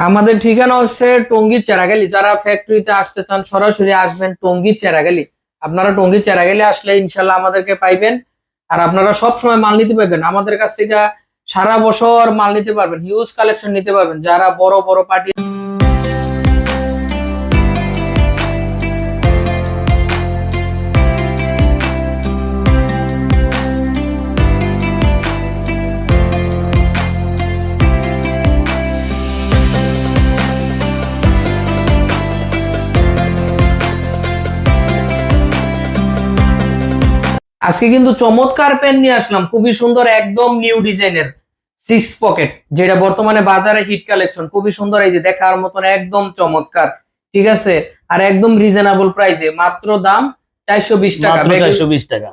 আমাদের ঠিকানা হচ্ছে টঙ্গী চেরাগালি। যারা ফ্যাক্টরিতে আসতে চান সরাসরি আসবেন টঙ্গী চেরাগালি। আপনারা টঙ্গী চেরাগালি আসলে ইনশাল্লাহ আমাদেরকে পাইবেন। আর আপনারা সব সময় মাল নিতে পারবেন আমাদের কাছ থেকে। সারা বছর মাল নিতে পারবেন, হিউজ কালেকশন নিতে পারবেন। যারা বড় বড় পার্টি আজকে কিন্তু চমৎকার পেন নিয়ে আসলাম, খুবই সুন্দর, একদম নিউ ডিজাইনের 6 পকেট, যেটা বর্তমানে বাজারে হিট কালেকশন। খুবই সুন্দর, এই যে দেখার মতন একদম চমৎকার, ঠিক আছে। আর একদম রিজনেবল প্রাইসে, মাত্র দাম 420 টাকা। 420 টাকা,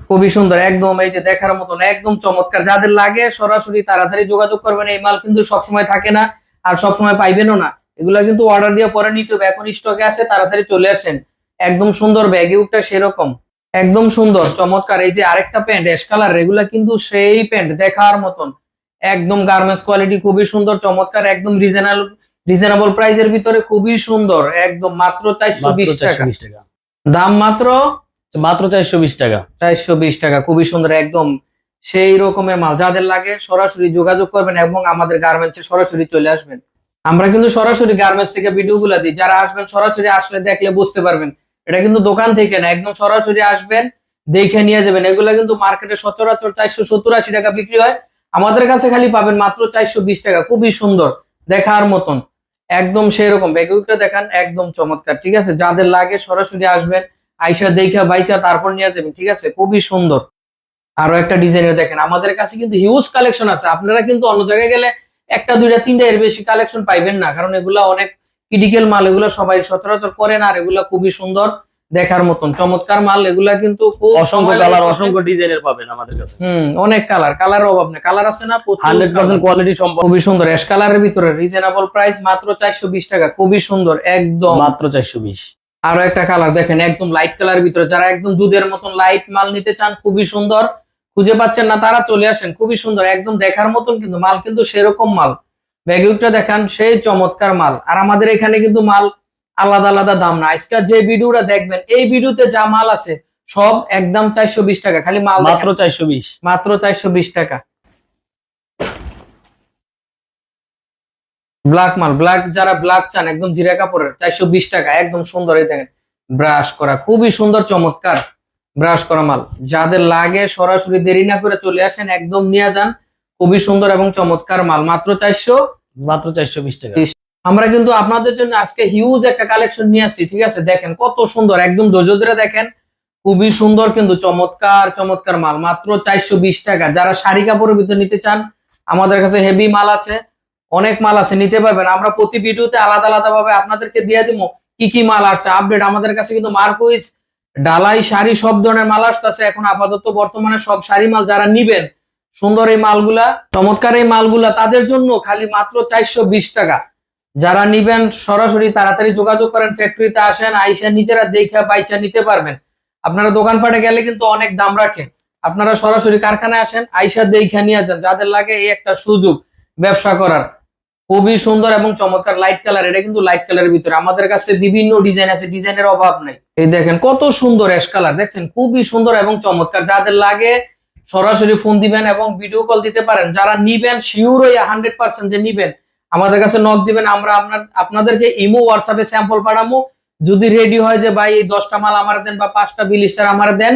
খুবই সুন্দর, একদম এই যে দেখার মতন একদম চমৎকার। যাদের লাগে সরাসরি তাড়াতাড়ি যোগাযোগ করবেন। এই মাল কিন্তু সবসময় থাকে না, আর সবসময় পাইবেনও না। এগুলা কিন্তু অর্ডার দিয়ে পরে নিতে হবে, এখন স্টকে আছে, তাড়াতাড়ি চলে আসেন। একদম সুন্দর ব্যাগিউটা সেরকম একদম সুন্দর চমৎকার। এই যে আরেকটা প্যান্ট অ্যাশ কালার, এগুলা কিন্তু সেই প্যান্ট দেখার মতন, একদম গার্মেন্টস কোয়ালিটি, খুবই সুন্দর চমৎকার, একদম রিজনেবল প্রাইসের ভিতরে, খুবই সুন্দর, একদম মাত্র 420 টাকা দাম। মাত্র 420 টাকা, 420 টাকা, খুবই সুন্দর, একদম সেই রকমের মাল। যাদের লাগে সরাসরি যোগাযোগ করবেন এবং আমাদের গার্মেন্টসে সরাসরি চলে আসবেন। আমরা কিন্তু সরাসরি গার্মেন্টস থেকে ভিডিও গুলা দিই। যারা আসবেন সরাসরি আসলে দেখলে বুঝতে পারবেন, এটা কিন্তু দোকান থেকে না, একদম সরাসরি আসবেন, দেখে নিয়ে যাবেন। এগুলা কিন্তু মার্কেটে সচরাচর 470-80 টাকা বিক্রি হয়, আমাদের কাছে খালি পাবেন মাত্র 420 টাকা। খুবই সুন্দর, দেখার মতন, একদম সেই রকম। ব্যাগটা দেখান, একদম চমৎকার, ঠিক আছে। যাদের লাগে সরাসরি আসবেন, আইসা দেখা বাইচা তারপর নিয়ে যাবেন, ঠিক আছে। খুবই সুন্দর। আরো একটা ডিজাইনের দেখেন, আমাদের কাছে কিন্তু হিউজ কালেকশন আছে। আপনারা কিন্তু অন্য জায়গায় গেলে একটা দুইটা তিনটা এর বেশি কালেকশন পাইবেন না, কারণ এগুলা অনেক ক্রিটিক্যাল মাল, এগুলো সবাই সচরাচর করে না। আর এগুলা খুবই সুন্দর, দেখার মতন চমৎকার মাল। এগুলা কিন্তু অসংখ্য কালার, অসংখ্য ডিজাইনের পাবেন আমাদের কাছে। অনেক কালার অভাব নেই, কালার আছে না, 100% কোয়ালিটি সম্পন্ন। খুবই সুন্দর অ্যাশ কালারের ভিতরে, রিজনেবল প্রাইস, মাত্র 420 টাকা। খুবই সুন্দর, একদম মাত্র 420। আরো একটা কালার দেখেন, একদম লাইট কালারের ভিতরে। যারা একদম দুধের মতন লাইট মাল নিতে চান, খুবই সুন্দর, খুঁজে পাচ্ছেন না, তারা চলে আসেন। খুবই সুন্দর, একদম দেখার মতন, কিন্তু মাল কিন্তু সেরকম মাল। ব্যাগটা দেখান, সেই চমৎকার মাল। আর আমাদের এখানে কিন্তু মাল আলাদা আলাদা দাম না। আজকে যে ভিডিওটা দেখবেন, এই ভিডিওতে যা মাল আছে সব একদম 420 টাকা, খালি মাল মাত্র 420, মাত্র 420 টাকা। ব্ল্যাক মাল, যারা ব্ল্যাক চান, একদম জিরা কাপড়ের, 420 টাকা, একদম সুন্দর। এই দেখেন ব্রাশ করা, খুবই সুন্দর চমৎকার ব্রাশ করা মাল। যাদের লাগে সরাসরি দেরি না করে চলে আসেন, একদম নিয়ে যান। খুবই সুন্দর এবং চমৎকার মাল, মাত্র 420 টাকা। আমরা কিন্তু আপনাদের জন্য আজকে হিউজ একটা কালেকশন নিয়ে আসছি, ঠিক আছে। দেখেন কত সুন্দর, একদম ধৈর্য ধরে দেখেন, খুবই সুন্দর কিন্তু চমৎকার চমৎকার মাল, মাত্র 420 টাকা। যারা শাড়ি কাপড়ের ভিতরে নিতে চান, আমাদের কাছে হেভি মাল আছে, অনেক মাল আছে, নিতে পারবেন। আমরা প্রতি ভিডিওতে আলাদা আলাদা ভাবে আপনাদেরকে দিয়ে দিব কি কি মাল আসছে আপডেট। আমাদের কাছে কিন্তু মার্কুইজ, ডালাই, শাড়ি, সব ধরনের মাল আসতেছে এখন আপাতত বর্তমানে, সব শাড়ি মাল। যারা নিবেন সুন্দর এই মালগুলা, চমৎকার এই মালগুলা, তাদের জন্য খালি মাত্র 420 টাকা। যারা নিবেন সরাসরি তাড়াতাড়ি যোগাযোগ করেন, ফ্যাক্টরিতে আসেন, আইসা নিজেরা দেখা বাইচা নিতে পারবেন। আপনারা দোকানপাটে গেলে কিন্তু অনেক দাম রাখে, আপনারা সরাসরি কারখানায় আসেন, আইসা দেখা নিয়ে যান। যাদের লাগে এই একটা সুযোগ ব্যবসা করার, খুবই সুন্দর এবং চমৎকার লাইট কালার। এটা কিন্তু লাইট কালারের ভিতরে আমাদের কাছে বিভিন্ন ডিজাইন আছে, ডিজাইনের অভাব নাই। এই দেখেন কত সুন্দর অ্যাশ কালার, দেখছেন, খুবই সুন্দর এবং চমৎকার। যাদের লাগে সরাসরি ফোন দিবেন এবং ভিডিও কল দিতে পারেন। যারা নিবেন শিওর হইয়া 100% যে নিবেন, আমাদের কাছে নক দিবেন, আমরা আপনাদেরকে ইমো হোয়াটসঅ্যাপে স্যাম্পল পাঠাবো। যদি রেডি হয় যে ভাই এই 10টা মাল আমার দেন বা 5টা বিলিস্টার আমার দেন,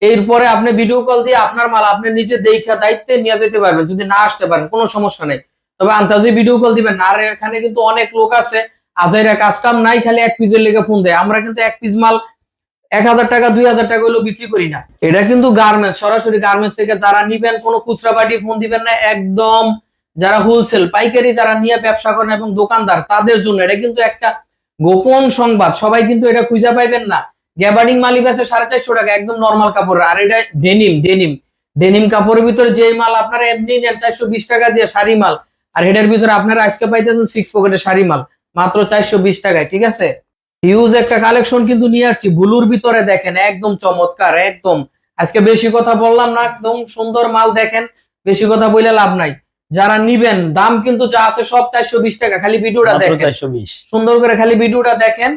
এরপরে আপনি ভিডিও কল দিয়ে আপনার মাল আপনি নিজে দেখা দায়িত্বে নিয়ে যেতে পারবেন। যদি না আসতে পারেন কোনো সমস্যা নেই, তবে আন্তাজে ভিডিও কল দিবেন না। আর এখানে কিন্তু অনেক লোক আছে আজাইরা কাজ কাম নাই, খালি এক পিসের লেগে ফোন দেয়। আমরা কিন্তু এক পিস মাল 1000 টাকা 2000 টাকা হলেও বিক্রি করি না। এটা কিন্তু গার্মেন্টস, সরাসরি গার্মেন্টস থেকে যারা নিবেন, কোনো খুচরা পার্টি ফোন দিবেন না, একদম যারা হোলসেল পাইকারি যারা নিয়ে ব্যবসা করেন এবং দোকানদার, তাদের জন্য এটা কিন্তু একটা গোপন সংবাদ। সবাই কিন্তু এটা খুঁজে পাইবেন না। গ্যাবার্ডিং মালিক আছে 450 টাকা, একদম নর্মাল কাপড়। আর এটা ডেনিম কাপড়ের ভিতরে যে মাল আপনারা এমনি নেন 420 টাকা দিয়ে শাড়ি মাল, আর হেডের ভিতরে আপনারা আজকে পাইতেছেন 6 পকেটের শাড়ি মাল মাত্র 420 টাকায়, ঠিক আছে। হিউজ একটা কালেকশন কিন্তু নিয়ে আসছি ব্লুর ভিতরে, দেখেন একদম চমৎকার, একদম। আজকে বেশি কথা বললাম না, একদম সুন্দর মাল। দেখেন বেশি কথা বলে লাভ নাই, যারা নিবেন দাম কিন্তু যা আছে সব 420 টাকা, খালি ভিডিওটা মাত্র দেখেন 420। সুন্দর করে, খালি ভিডিওটা দেখেন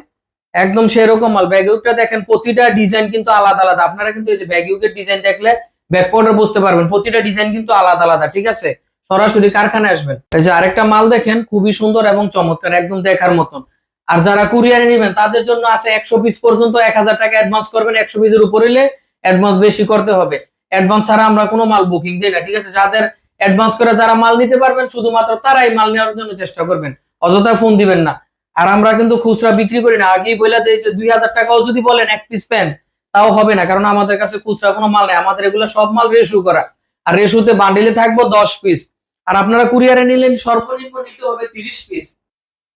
একদম সেরকম মাল। ব্যাগিউকটা দেখেন, প্রতিটা ডিজাইন কিন্তু আলাদা আলাদা। আপনারা কিন্তু এই যে ব্যাগিউকের ডিজাইন দেখলে ব্যাকপার্টার বুঝতে পারবেন, প্রতিটা ডিজাইন কিন্তু আলাদা আলাদা, ঠিক আছে। সরাসরি কারখানায় আসবেন। এই যে আরেকটা মাল দেখেন, খুবই সুন্দর এবং চমৎকার, একদম দেখার মতন। আর যারা কুরিয়ারে নেবেন তাদের জন্য আছে 100 পিস পর্যন্ত 1000 টাকা অ্যাডভান্স করবেন, 100 পিসের উপরে হলে অ্যাডভান্স বেশি করতে হবে। অ্যাডভান্স ছাড়া আমরা কোনো মাল বুকিং দিই না, ঠিক আছে। যাদের অ্যাডভান্স করে যারা মাল নিতে পারবেন শুধুমাত্র তারাই মাল নেওয়ার জন্য চেষ্টা করবেন, অযথা ফোন দিবেন না। আর আমরা কিন্তু খুচরা বিক্রি করি না, আগেই বলে দিই যে 2000 টাকাও যদি বলেন এক পিস প্যান্ট তাও হবে না, কারণ আমাদের কাছে খুচরা কোনো মাল নেই। আমাদের এগুলো সব মাল রেশু করা, আর রেশুতে বান্ডিলে থাকবো 10 পিস। আর আপনারা কুরিয়ারে নিলেন সর্বনিম্ন নিতে হবে 30 পিস।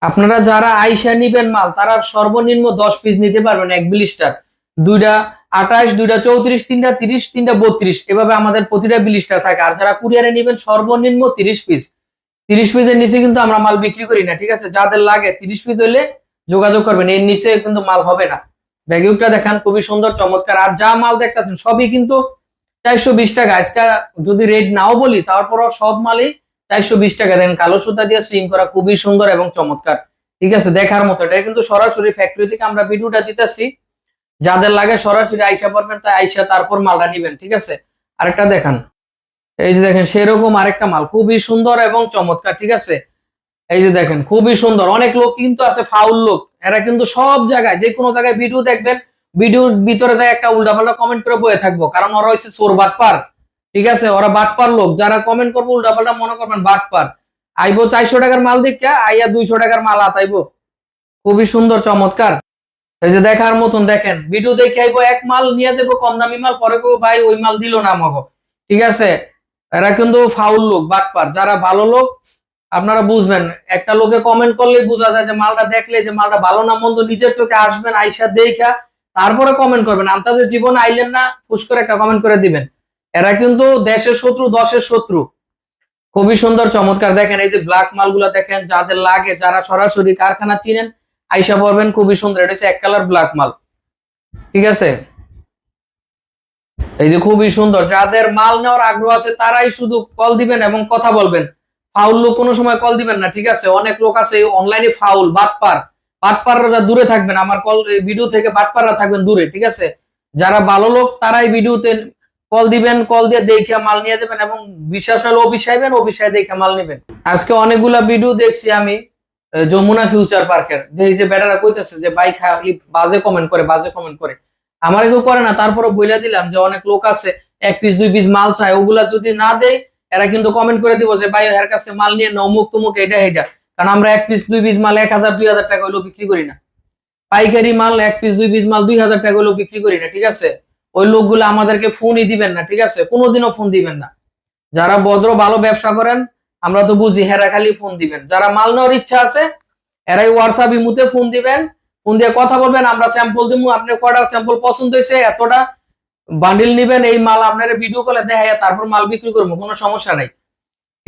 আপনারা যারা আইসা নিবেন মাল তারা সর্বনিম্ন 10 পিস নিতে পারবেন, এক বিলিস্টার, দুইটা 28, দুইটা 34, তিনটা 30, তিনটা 32, এভাবে আমাদের প্রতিটা বিলিস্টার থাকে। আর যারা কুরিয়ারে নিবেন সর্বনিম্ন 30 পিস। 30 পিসের নিচে কিন্তু আমরা মাল বিক্রি করি না, ঠিক আছে। যাদের লাগে 30 পিস হলে যোগাযোগ করবেন, এর নিচে কিন্তু মাল হবে না। ব্যাগিউকটা দেখান, খুবই সুন্দর চমৎকার। আর যা মাল দেখতেছেন সবই কিন্তু 420 টাকা। আজকে যদি রেট নাও বলি তারপরও সব মালই 420 টাকা। দেন কালো সুতা দিয়ে সুইং করা, খুবই সুন্দর এবং চমৎকার, ঠিক আছে, দেখার মতো। এটা কিন্তু সরাসরি ফ্যাক্টরি থেকে আমরা ভিডিওটা দিতেছি। যাদের লাগে সরাসরি আইসা পড়বেন, তাই আইসা তারপর মালটা নিবেন, ঠিক আছে। আরেকটা দেখান, এই যে দেখেন সেরকম আরেকটা মাল, খুবই সুন্দর এবং চমৎকার, ঠিক আছে। এই যে দেখেন খুবই সুন্দর। অনেক লোক কিন্তু আছে ফাউল লোক, এরা কিন্তু সব জায়গায় যে কোনো জায়গায় ভিডিও দেখবেন, ভিডিওর ভিতরে যায় একটা উল্টাপাল্টা কমেন্ট করে বয়ে থাকবো, কারণ ওরা হচ্ছে চোর বাটপার, ঠিক আছে। ওরা বাটপার লোক, যারা কমেন্ট করবো উল্টাপাল্টা মনে করবেন বাটপার। আইবো 400 টাকার মাল দেখা আইয়া 200 টাকার মাল আতাইবো, খুবই সুন্দর চমৎকার। এই যে দেখার মতন, দেখেন ভিডিও দেখে আইবো, এক মাল নিয়ে দেবো কম দামি মাল, পরে কেউ ভাই ওই মাল দিল না আমাকে, ঠিক আছে। এরা কিন্তু ফাউল লোক, বাটপার। যারা ভালো লোক আপনারা বুঝবেন, একটা লোকে কমেন্ট করলেই বোঝা যায় যে মালটা দেখলে যে মালটা ভালো না মন্দ, নিজের চোখে আসবেন, আইসা দেখা তারপরে কমেন্ট করবেন। আপনাদের জীবনে আইলেন না ফুস করে একটা কমেন্ট করে দিবেন। এরা কিন্তু দেশের শত্রু, দশের শত্রু। খুবই সুন্দর চমৎকার, দেখেন এই যে ব্ল্যাক মালগুলা দেখেন, যাদের লাগে, যারা সরাসরি কারখানা চিনেন আইসা পড়বেন, খুবই সুন্দর। এটা হচ্ছে এক কালার ব্ল্যাক মাল, ঠিক আছে। এই যে খুবই সুন্দর, যাদের মাল নেওয়ার আগ্রহ আছে তারাই শুধু কল দিবেন এবং কথা বলবেন। ফাউল লোক কোনো সময় কল দিবেন না, ঠিক আছে। অনেক লোক আছে অনলাইনে ফাউল, বাটপার। বাটপাররা দূরে থাকবেন, আমার কল ভিডিও থেকে বাটপাররা থাকবেন দূরে, ঠিক আছে। যারা ভালো লোক তারাই ভিডিওতে কল দিবেন, কল দিয়ে দেখে মাল নিয়ে যাবেন, এবং বিশ্বাস হলে অভিশাইবেন, অভিশায় দেখে মাল নেবেন। আজকে অনেকগুলা ভিডিও দেখছি আমি যমুনা ফিউচার পার্কের, যে বেটারা কইতেছে যে বাইক খালি বাজে কমেন্ট করে, বাজে কমেন্ট করে। আমার কেউ করে না, তারপরে বইলা দিলাম যে অনেক লোক আছে 1 পিস 2 পিস মাল চায়, ওগুলা যদি না দেয় এরা কিন্তু কমেন্ট করে দিব যে ভাই এর কাছে মাল নিয়ে না, অমুক তমুক, এটা এটা। কারণ আমরা 1 পিস 2 পিস মাল 1000 2000 টাকা হলেও বিক্রি করি না। পাইকারি মাল 1 পিস 2 পিস মাল 2000 টাকা হলেও বিক্রি করি না, ঠিক আছে। ওই লোকগুলো আমাদেরকে ফোনই দিবেন না, ঠিক আছে, কোনোদিনও ফোন দিবেন না। যারা ভদ্র ভালো ব্যবসা করেন আমরা তো বুঝি, হেরা খালি ফোন দিবেন। যারা মাল নেওয়ার ইচ্ছা আছে এরাই হোয়াটসঅ্যাপ ইমুতে ফোন দিবেন, ফোন দিয়ে কথা বলবেন, আমরা স্যাম্পল দিব, আপনি কয়টা স্যাম্পল পছন্দ হয়েছে, এতটা বান্ডিল নিবেন, এই মাল আপনার ভিডিও কলে দেখায় তারপর মাল বিক্রি করবো, কোনো সমস্যা নাই।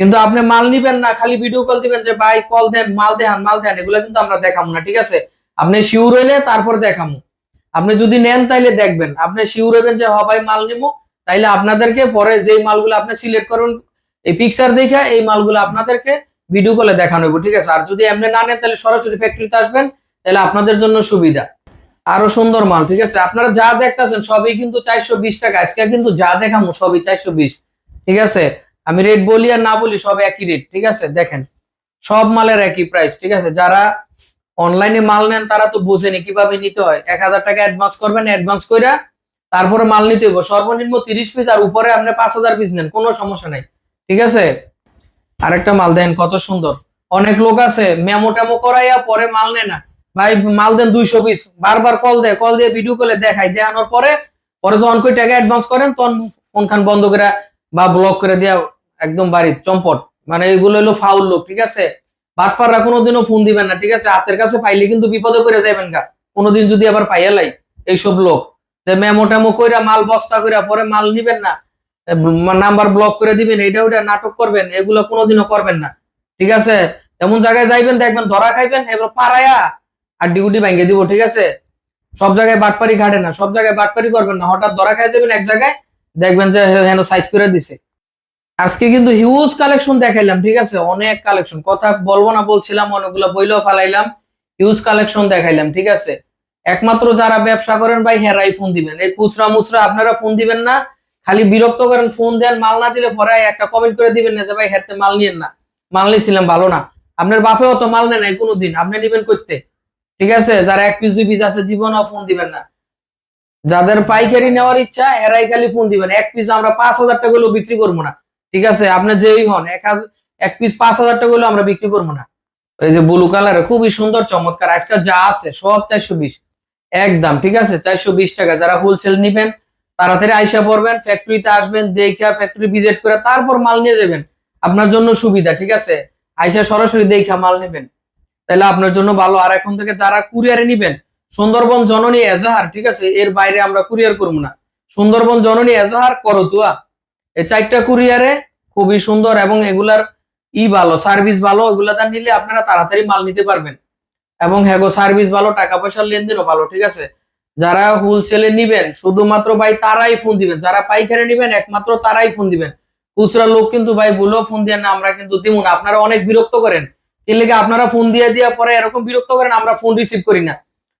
কিন্তু আপনি মাল নিবেন না, খালি ভিডিও কল দিবেন যে ভাই কল দেন, মাল দেখান, মাল দেন, এগুলো কিন্তু আমরা দেখাবো না, ঠিক আছে। আপনি শিওর হইলে তারপর দেখাবো। আপনি যদি নেন তাইলে দেখবেন, আপনি শিওর হবেন যে হ ভাই মাল নিবো, তাইলে আপনাদেরকে পরে যেই মালগুলো আপনি সিলেক্ট করুন এই পিকচার দেখে এই মালগুলো আপনাদেরকে ভিডিও কলে দেখানো হইব, ঠিক আছে। আর যদি এমনি না নেন তাহলে সরাসরি ফ্যাক্টরিতে আসবেন, তাহলে আপনাদের জন্য সুবিধা। আরো সুন্দর মাল, ঠিক আছে। আপনারা যা দেখতেছেন সবই কিন্তু 420 টাকা। আজকে কিন্তু যা দেখাবো সবই 420, ঠিক আছে। আমি রেট বলি আর না বলি সব একই রেট, ঠিক আছে। দেখেন সব মালের একই প্রাইস, ঠিক আছে। যারা অনলাইনে মাল নেন তারা তো বোঝেনি কিভাবে নিতে হয়। 1000 টাকা অ্যাডভান্স করবেন, অ্যাডভান্স কইরা তারপরে মাল নিতে হইব সর্বনিম্ন 30 পিস, আর উপরে আপনি 5000 পিস নেন, কোনো সমস্যা নাই, ঠিক আছে। আরেকটা মাল দেন, কত সুন্দর। অনেক লোক আছে মেমো টেমো করাইয়া পরে মাল নেয় না, ভাই মাল দেন 200 পিস, বারবার কল দেয়, কল দিয়ে ভিডিও কলে দেখাই, দেখানোর পরে পরে যখন কই টাকা অ্যাডভান্স করেন তখন ফোন খান বন্ধ করে বা ব্লক করে দেয়া একদম বাড়ির চম্পট। মানে এগুলো হলো ফাউল লোক, ঠিক আছে। বাটপাররা কোনোদিনও ফোন দিবেন না, ঠিক আছে। হাতের কাছে পাইলে কিন্তু বিপদে করে যাবেন গা, কোনোদিন যদি আবার পাইয়ালাই এইসব লোক যে মেমো টেমো কইরা মাল বস্তা কইরা পরে মাল নিবেন না, নাম্বার ব্লক করে দিবেন, এটা ওটা নাটক করবেন, এগুলো কোনোদিনও করবেন না, ঠিক আছে। এমন জায়গায় যাইবেন দেখবেন ধরা খাইবেন, এবার পাড়ায়া আর ডিউটি ভাঙ্গে দিব, ঠিক আছে। সব জায়গায় বাটপারি ঘাটে না, সব জায়গায় বাটপারি করবেন না, হঠাৎ ধরা খাই যাবেন এক জায়গায়, দেখবেন যে হেন সাইজ করে দিছে। আজকে কিন্তু হিউজ কালেকশন দেখাইলাম, ঠিক আছে, অনেক কালেকশন, কথা বলবো না বলছিলাম, অনেকগুলো বইলেও ফালাইলাম, হিউজ কালেকশন দেখাইলাম, ঠিক আছে। একমাত্র যারা ব্যবসা করেন ভাই হেরাই ফোন দিবেন, এই খুচরা মুচরা আপনারা ফোন দিবেন না, খালি বিরক্ত করেন, ফোন দেন, মাল না দিলে পরে একটা কমেন্ট করে দিবেন না যে ভাই হেরতে মাল নিয়েন না, মাল নিয়েছিলাম ভালো না। আপনার বাপেও তো মাল নেয় নাই কোনোদিন, আপনি নিবেন করতে, ঠিক আছে। যারা 1 পিস 2 পিস আছে জীবনও ফোন দিবেন না। যাদের পাইকারি নেওয়ার ইচ্ছা এরাই খালি ফোন দিবেন। 1 পিস আমরা 5,000 টাকা হলেও বিক্রি করবো না, ঠিক আছে। আপনি যেই হন 1 পিস 5,000 টাকা হলেও আমরা বিক্রি করবো না। এই যে ব্লু কালার খুবই সুন্দর চমৎকার, আজকে যা আছে সব 420 একদম, ঠিক আছে। 420 টাকা। যারা হোলসেল নিবেন তাড়াতাড়ি আইসা পড়বেন, ফ্যাক্টরিতে আসবেন, দেখা ফ্যাক্টরি ভিজিট করে তারপর মাল নিয়ে যাবেন, আপনার জন্য সুবিধা, ঠিক আছে। আইসা সরাসরি দেখা মাল নেবেন, তাহলে আপনার জন্য ভালো। আর এখন থেকে যারা কুরিয়ারে নিবেন, সুন্দরবন জননী এজাহার, ঠিক আছে, এর বাইরে আমরা কুরিয়ার করবো না। সুন্দরবন জননী এজাহার করতুয়া, এই 4টা কুরিয়ারে খুবই সুন্দর, এবং এগুলার ভালো, সার্ভিস ভালো, এগুলাতে নিলে আপনারা তাড়াতাড়ি মাল নিতে পারবেন, এবং হ্যাঁ সার্ভিস ভালো, টাকা পয়সার লেনদেনও ভালো, ঠিক আছে। যারা হোলসেলে নিবেন শুধুমাত্র ভাই তারাই ফোন দিবেন, যারা পাইকারি নিবেন একমাত্র তারাই ফোন দিবেন। খুচরা লোক কিন্তু ভাই বলেও ফোন দিয়ে না, আমরা কিন্তু দিব না। আপনারা অনেক বিরক্ত করেন, এর লেগে আপনারা ফোন দিয়ে পরে এরকম বিরক্ত করেন, আমরা ফোন রিসিভ করি না।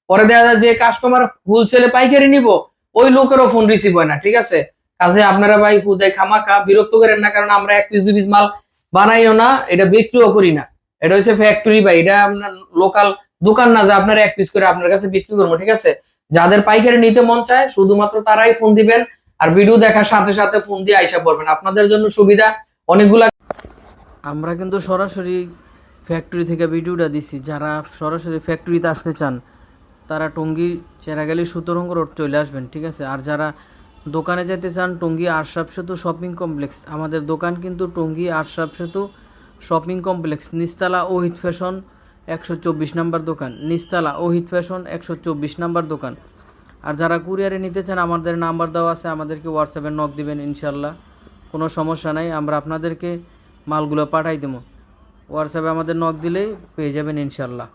পরে দেখা যায় যে কাস্টমার হোলসেলে পাইকারি নিব, ওই লোকেরও ফোন রিসিভ হয় না, ঠিক আছে। কাজে আপনারা ভাই খুদাই খামাখা বিরক্ত করেন না, কারণ আমরা 1 পিস 2 পিস মাল বানাইও না, এটা বিক্রিও করি না। এটা হচ্ছে ফ্যাক্টরি ভাই, এটা আপনার লোকাল দোকান না যে আপনারা 1 পিস করে আপনার কাছে বিক্রি করবো, ঠিক আছে। যাদের পাইকারি নিতে মন চায় শুধুমাত্র তারাই ফোন দিবেন, আর ভিডিও দেখার সাথে সাথে ফোন দিয়ে আইসা পড়বেন, আপনাদের জন্য সুবিধা অনেকগুলা। আমরা কিন্তু সরাসরি ফ্যাক্টরি থেকে ভিডিওটা দিছি, যারা সরাসরি ফ্যাক্টরিতে আসতে চান তারা টঙ্গী চেরাগালি সুতরঙ্গ রোড চলে আসবেন, ঠিক আছে। আর যারা দোকানে যেতে চান টঙ্গী আশরাফ সেতু শপিং কমপ্লেক্স, আমাদের দোকান কিন্তু টঙ্গী আশরাফ সেতু শপিং কমপ্লেক্স, নিস্তালা ওহিদ ফ্যাশন 124 নাম্বার দোকান, নিস্তালা ওহিদ ফ্যাশন 124 নাম্বার দোকান। আর যারা কুরিয়ারে নিতে চান আমাদের নাম্বার দেওয়া আছে, আমাদেরকে হোয়াটসঅ্যাপে নক দিবেন, ইনশাল্লাহ কোনো সমস্যা নাই, আমরা আপনাদেরকে মালগুলো পাঠাই দেবো। হোয়াটসঅ্যাপে আমাদের নক দিলেই পেয়ে যাবেন ইনশাল্লাহ।